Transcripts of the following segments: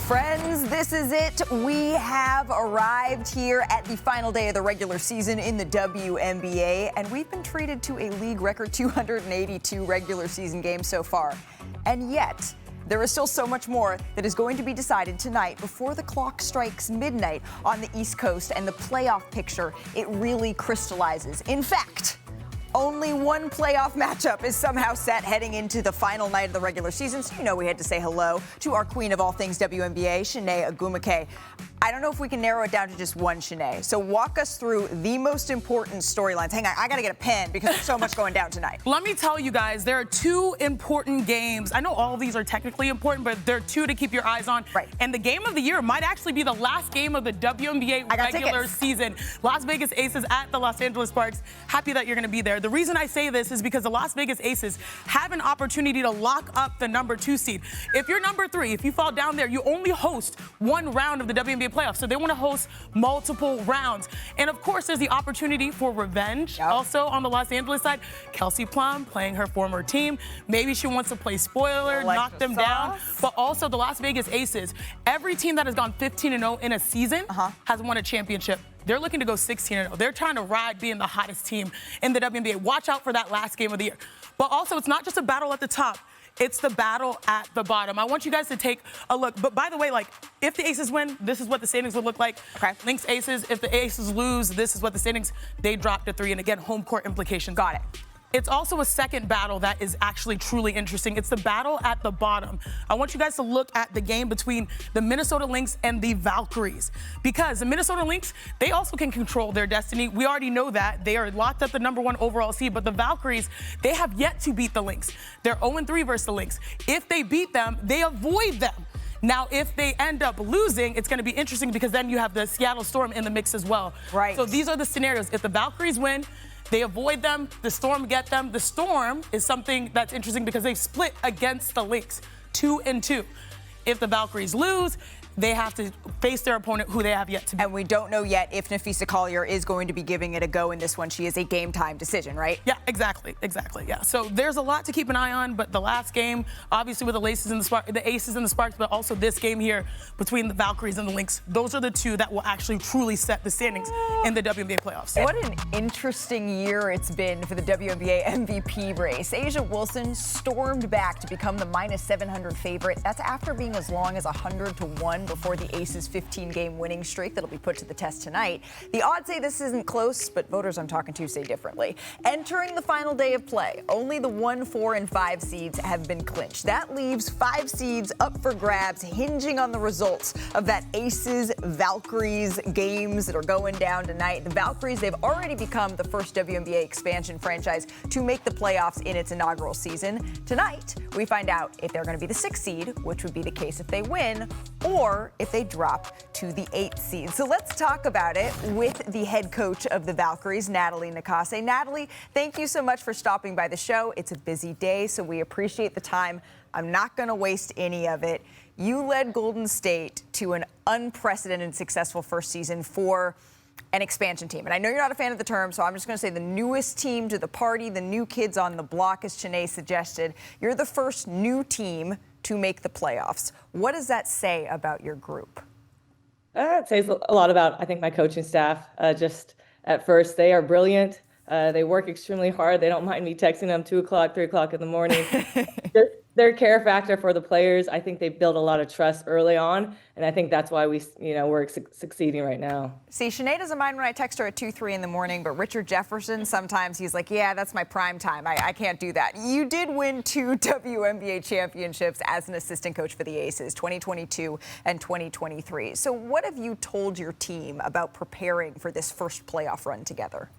Friends, this is it. We have arrived here at the final day of the regular season in the WNBA, and we've been treated to a league record 282 regular season games so far. And yet, there is still so much more that is going to be decided tonight before the clock strikes midnight on the East Coast and the playoff picture, it really crystallizes. In fact, only one playoff matchup is somehow set heading into the final night of the regular season. So you know we had to say hello to our queen of all things WNBA, Chiney Ogwumike. I don't know if we can narrow it down to just one, Chiney. So walk us through the most important storylines. Hang on, I got to get a pen because there's so much going down tonight. Let me tell you guys, there are two important games. I know all of these are technically important, but there are two to keep your eyes on. Right. And the game of the year might actually be the last game of the WNBA regular season. Las Vegas Aces at the Los Angeles Sparks. Happy that you're going to be there. The reason I say this is because the Las Vegas Aces have an opportunity to lock up the number 2 seed. If you're number 3, if you fall down there, you only host one round of the WNBA playoffs. So they want to host multiple rounds. And of course, there's the opportunity for revenge. Yep. Also on the Los Angeles side, Kelsey Plum playing her former team. Maybe she wants to play spoiler, knock them down. But also the Las Vegas Aces, every team that has gone 15-0 in a season has won a championship. They're looking to go 16-0. They're trying to ride being the hottest team in the WNBA. Watch out for that last game of the year. But also, it's not just a battle at the top. It's the battle at the bottom. I want you guys to take a look. But by the way, like, if the Aces win, this is what the standings would look like. Okay. Lynx Aces, if the Aces lose, this is what the standings, they drop to 3. And again, home court implications. Got it. It's also a second battle that is actually truly interesting. It's the battle at the bottom. I want you guys to look at the game between the Minnesota Lynx and the Valkyries. Because the Minnesota Lynx, they also can control their destiny. We already know that. They are locked up the number 1 overall seed. But the Valkyries, they have yet to beat the Lynx. They're 0-3 versus the Lynx. If they beat them, they avoid them. Now, if they end up losing, it's going to be interesting because then you have the Seattle Storm in the mix as well. Right. So these are the scenarios. If the Valkyries win, they avoid them, the Storm get them. The Storm is something that's interesting because they split against the Lynx, 2-2. If the Valkyries lose, they have to face their opponent who they have yet to beat. And we don't know yet if Napheesa Collier is going to be giving it a go in this one. She is a game time decision, right? Yeah, exactly, yeah. So there's a lot to keep an eye on, but the last game, obviously with the Aces and the Sparks, but also this game here between the Valkyries and the Lynx, those are the two that will actually truly set the standings in the WNBA playoffs. What an interesting year it's been for the WNBA MVP race. A'ja Wilson stormed back to become the -700 favorite. That's after being as long as 100-1 before the Aces' 15-game winning streak that'll be put to the test tonight. The odds say this isn't close, but voters I'm talking to say differently. Entering the final day of play, only the 1, 4, and 5 seeds have been clinched. That leaves 5 seeds up for grabs, hinging on the results of that Aces-Valkyries games that are going down tonight. The Valkyries, they've already become the first WNBA expansion franchise to make the playoffs in its inaugural season. Tonight, we find out if they're going to be the 6th seed, which would be the case if they win, or if they drop to the 8th seed. So let's talk about it with the head coach of the Valkyries, Natalie Nakase. Natalie, thank you so much for stopping by the show. It's a busy day, so we appreciate the time. I'm not going to waste any of it. You led Golden State to an unprecedented successful first season for an expansion team. And I know you're not a fan of the term, so I'm just going to say the newest team to the party, the new kids on the block, as Chiney suggested. You're the first new team to make the playoffs. What does that say about your group? It says a lot about, I think, my coaching staff. Just at first, they are brilliant. They work extremely hard. They don't mind me texting them 2 o'clock, 3 o'clock in the morning. Just their care factor for the players, I think they built a lot of trust early on, and I think that's why we're succeeding right now. See, Chiney doesn't mind when I text her at 2, 3 in the morning, but Richard Jefferson, sometimes he's like, yeah, that's my prime time. I can't do that. You did win 2 WNBA championships as an assistant coach for the Aces, 2022 and 2023. So what have you told your team about preparing for this first playoff run together?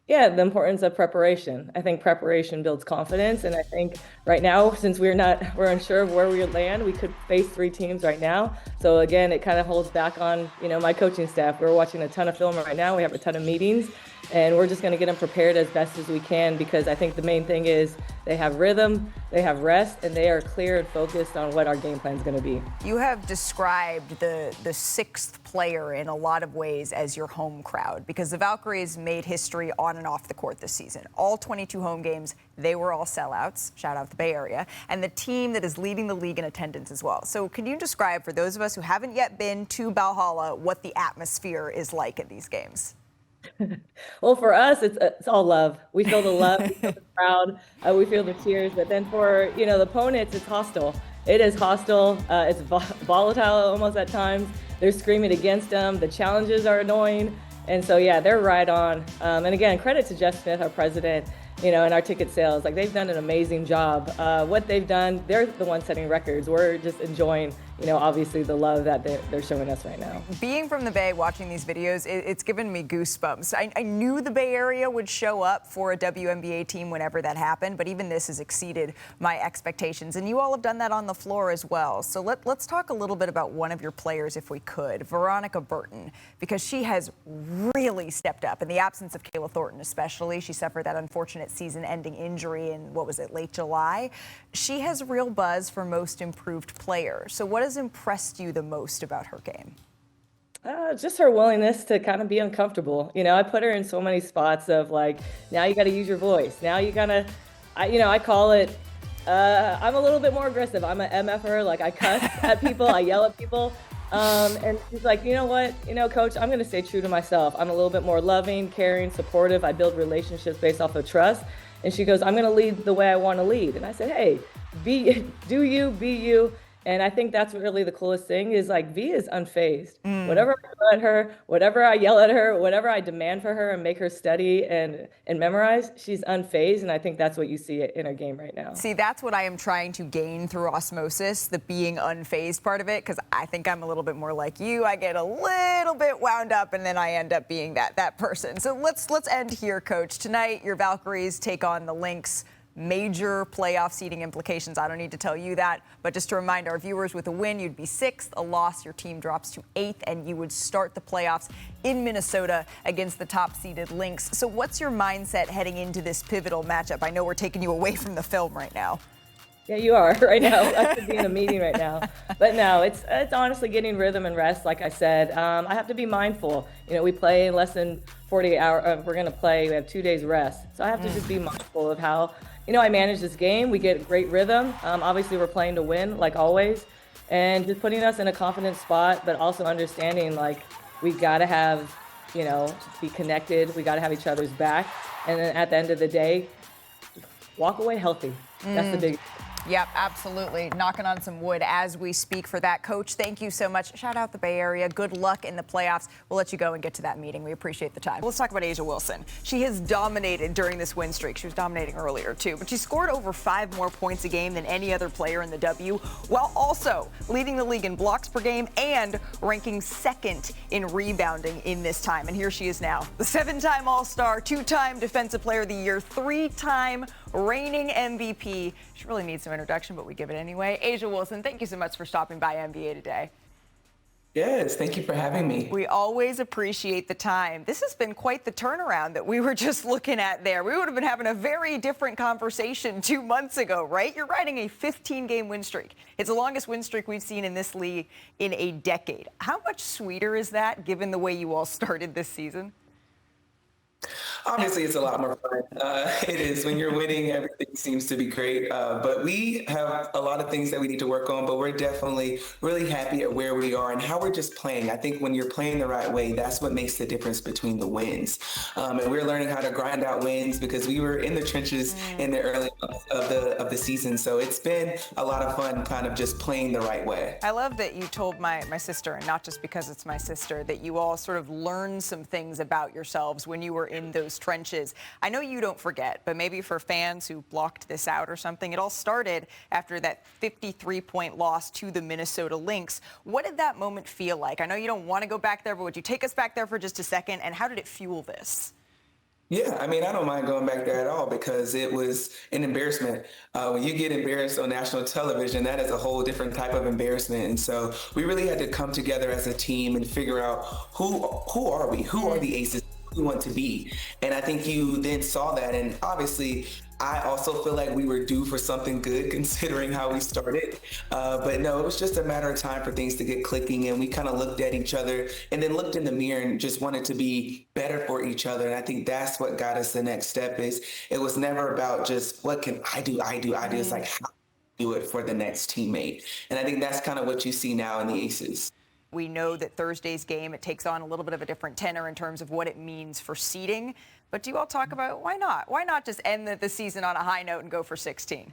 Yeah, the importance of preparation. I think preparation builds confidence, and I think right now, since we're unsure of where we would land, we could face 3 teams right now. So again, it kind of holds back on, my coaching staff. We're watching a ton of film right now. We have a ton of meetings, and we're just going to get them prepared as best as we can, because I think the main thing is they have rhythm, they have rest, and they are clear and focused on what our game plan is going to be. You have described the 6th player in a lot of ways as your home crowd, because the Valkyries made history on and off the court this season. All 22 home games, they were all sellouts. Shout out the Bay Area. And the team that is leading the league in attendance as well. So can you describe, for those of us who haven't yet been to Valhalla, what the atmosphere is like at these games? Well, for us, it's all love. We feel the love, we feel the crowd, we feel the cheers. But then for the opponents, it's hostile. It is hostile. It's volatile almost at times. They're screaming against them. The challenges are annoying, and so yeah, they're right on. And again, credit to Jeff Smith, our president. And our ticket sales, like, they've done an amazing job. What they've done, they're the ones setting records. We're just enjoying, obviously the love that they're showing us right now. Being from the Bay, watching these videos, it's given me goosebumps. I knew the Bay Area would show up for a WNBA team whenever that happened, but even this has exceeded my expectations. And you all have done that on the floor as well. So let's talk a little bit about one of your players, if we could, Veronica Burton, because she has really stepped up. In the absence of Kayla Thornton especially, she suffered that unfortunate season-ending injury in, late July. She has real buzz for most improved player. So what has impressed you the most about her game? Just her willingness to kind of be uncomfortable. I put her in so many spots of, like, now you got to use your voice. Now you gotta, I call it, I'm a little bit more aggressive. I'm an MFer, like, I cuss at people, I yell at people. And she's like, you know what, coach, I'm going to stay true to myself. I'm a little bit more loving, caring, supportive. I build relationships based off of trust. And she goes, I'm going to lead the way I want to lead. And I said, hey, do you, be you. And I think that's really the coolest thing is, like, V is unfazed. Whatever I throw at her, whatever I yell at her, whatever I demand for her and make her study and memorize, she's unfazed. And I think that's what you see in her game right now. See, that's what I am trying to gain through osmosis, the being unfazed part of it, because I think I'm a little bit more like you. I get a little bit wound up, and then I end up being that person. So let's end here, Coach. Tonight, your Valkyries take on the Lynx. Major playoff seeding implications. I don't need to tell you that, but just to remind our viewers, with a win, you'd be 6th. A loss, your team drops to 8th, and you would start the playoffs in Minnesota against the top-seeded Lynx. So what's your mindset heading into this pivotal matchup? I know we're taking you away from the film right now. Yeah, you are right now. I should be in a meeting right now. But no, it's honestly getting rhythm and rest, like I said. I have to be mindful. We play in less than 48 hours. We're going to play. We have 2 days rest. So I have to just be mindful of how I manage this game. We get great rhythm. Obviously, we're playing to win, like always, and just putting us in a confident spot, but also understanding, like, we got to have, be connected. We got to have each other's back. And then at the end of the day, walk away healthy. That's the big. Yep, absolutely. Knocking on some wood as we speak for that. Coach, thank you so much. Shout out the Bay Area. Good luck in the playoffs. We'll let you go and get to that meeting. We appreciate the time. Let's talk about A'ja Wilson. She has dominated during this win streak. She was dominating earlier, too. But she scored over 5 more points a game than any other player in the W, while also leading the league in blocks per game and ranking 2nd in rebounding in this time. And here she is now, the 7-time All-Star, 2-time Defensive Player of the Year, 3-time reigning MVP. She really needs some introduction, but we give it anyway. A'ja Wilson, thank you so much for stopping by NBA Today. Yes, thank you for having me. We always appreciate the time. This has been quite the turnaround that we were just looking at there. We would have been having a very different conversation 2 months ago, right? You're riding a 15-game win streak. It's the longest win streak we've seen in this league in a decade. How much sweeter is that, given the way you all started this season? Obviously, it's a lot more fun. It is. When you're winning, everything seems to be great. But we have a lot of things that we need to work on, but we're definitely really happy at where we are and how we're just playing. I think when you're playing the right way, that's what makes the difference between the wins. And we're learning how to grind out wins because we were in the trenches in the early months of the season. So it's been a lot of fun kind of just playing the right way. I love that you told my sister, and not just because it's my sister, that you all sort of learned some things about yourselves when you were in those trenches. I know you don't forget, but maybe for fans who blocked this out or something, it all started after that 53-point loss to the Minnesota Lynx. What did that moment feel like? I know you don't want to go back there, but would you take us back there for just a second? And how did it fuel this? Yeah, I mean, I don't mind going back there at all because it was an embarrassment. When you get embarrassed on national television, that is a whole different type of embarrassment. And so we really had to come together as a team and figure out who are we? Who are the Aces? who we want to be. And I think you then saw that. And obviously, I also feel like we were due for something good considering how we started. But no, it was just a matter of time for things to get clicking. And we kind of looked at each other and then looked in the mirror and just wanted to be better for each other. And I think that's what got us the next step. Is it was never about just what can I do? It's like how do it for the next teammate. And I think that's kind of what you see now in the Aces. We know that Thursday's game, it takes on a little bit of a different tenor in terms of what it means for seeding. But do you all talk about why not? Why not just end the season on a high note and go for 16?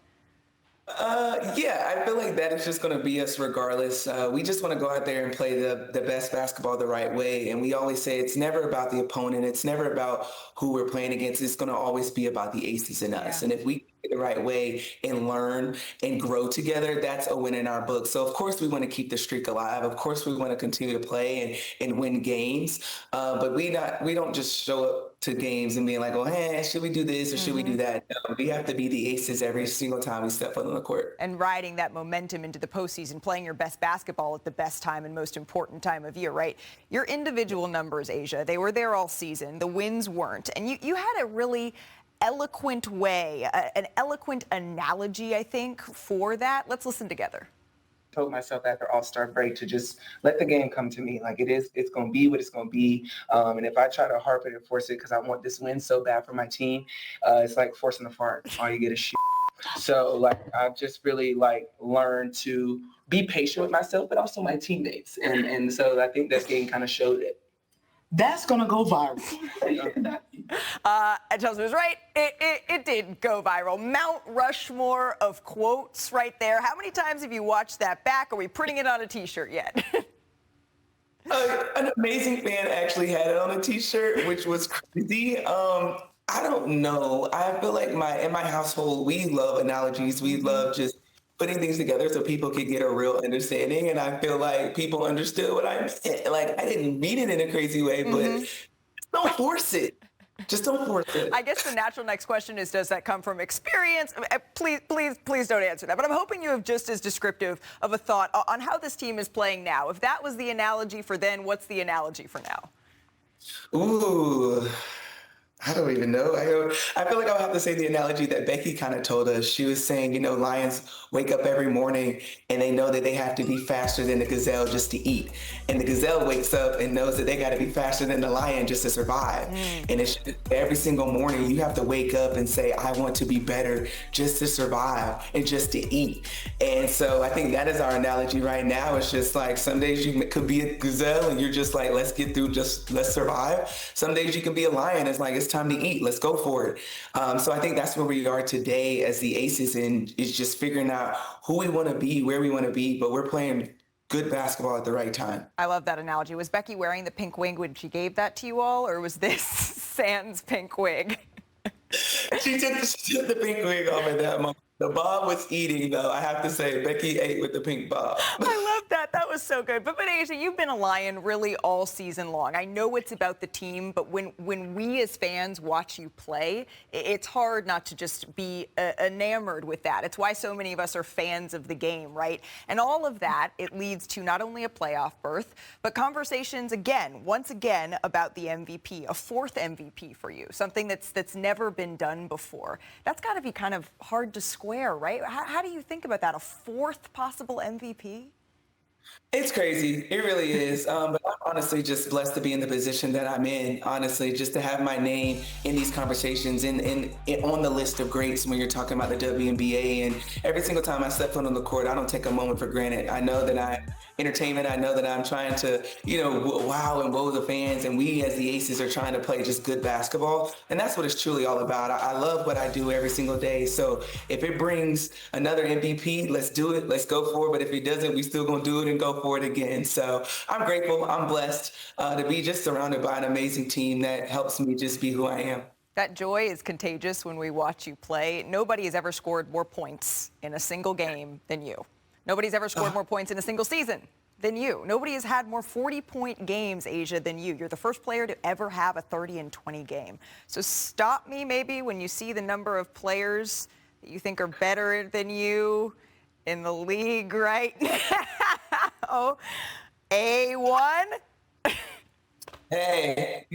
Yeah, I feel like that is just going to be us regardless. We just want to go out there and play the best basketball the right way. And we always say it's never about the opponent. It's never about who we're playing against. It's going to always be about the Aces and us. And if we get it the right way and learn and grow together, that's a win in our book. So, of course, we want to keep the streak alive. Of course, we want to continue to play and win games. But we don't just show up to games and being like, oh, hey, should we do this or should we do that? No, we have to be the Aces every single time we step foot on the court. And riding that momentum into the postseason, playing your best basketball at the best time and most important time of year, right? Your individual numbers, Asia, they were there all season. The wins weren't. And you had a really eloquent way, an eloquent analogy, I think, for that. Let's listen together. Told myself after All-Star break to just let the game come to me. Like it's going to be what it's going to be. And if I try to harp it and force it because I want this win so bad for my team, it's like forcing a fart. All you get is shit. So like I've just really like learned to be patient with myself, but also my teammates. And so I think this game kind of showed it. That's going to go viral. And Chelsea was right. It did go viral. Mount Rushmore of quotes right there. How many times have you watched that back? Are we printing it on a T-shirt yet? An amazing fan actually had it on a T-shirt, which was crazy. I don't know. I feel like in my household, we love analogies. We love just putting things together so people could get a real understanding. And I feel like people understood what I meant. Like, I didn't mean it in a crazy way, but don't force it. Just don't force it. I guess the natural next question is, does that come from experience? Please don't answer that. But I'm hoping you have just as descriptive of a thought on how this team is playing now. If that was the analogy for then, what's the analogy for now? Ooh. I don't even know. I feel like I'll have to say the analogy that Becky kind of told us. She was saying, lions wake up every morning and they know that they have to be faster than the gazelle just to eat. And the gazelle wakes up and knows that they got to be faster than the lion just to survive. And it's every single morning you have to wake up and say, I want to be better just to survive and just to eat. And so I think that is our analogy right now. It's just like some days you could be a gazelle and you're just like, let's get through, just let's survive. Some days you can be a lion. It's like, it's time to eat. Let's go for it. So I think that's where we are today as the Aces, and is just figuring out who we want to be, where we want to be, but we're playing good basketball at the right time. I love that analogy. Was Becky wearing the pink wig when she gave that to you all, or was this sans pink wig? She took the pink wig off at that moment. The bob was eating, though. I have to say, Becky ate with the pink bob. I love that. That was so good. But Asia, you've been a Lion really all season long. I know it's about the team, but when we as fans watch you play, it's hard not to just be enamored with that. It's why so many of us are fans of the game, right? And all of that, it leads to not only a playoff berth, but conversations once again, about the MVP, a fourth MVP for you, something that's never been done before. That's got to be kind of hard to square, right? How do you think about that? A fourth possible MVP? It's crazy. It really is. But I'm honestly just blessed to be in the position that I'm in. Honestly, just to have my name in these conversations and on the list of greats when you're talking about the WNBA. And every single time I step foot on the court, I don't take a moment for granted. I know that I'm entertainment. I know that I'm trying to, wow and woe the fans. And we as the Aces are trying to play just good basketball. And that's what it's truly all about. I love what I do every single day. So if it brings another MVP, let's do it. Let's go for it. But if it doesn't, we still going to do it and go for it again. So I'm grateful. I'm blessed to be just surrounded by an amazing team that helps me just be who I am. That joy is contagious when we watch you play. Nobody has ever scored more points in a single game than you. Nobody's ever scored more points in a single season than you. Nobody has had more 40-point games, Asia, than you. You're the first player to ever have a 30-20 game. So stop me maybe when you see the number of players that you think are better than you in the league right now. A1? Hey,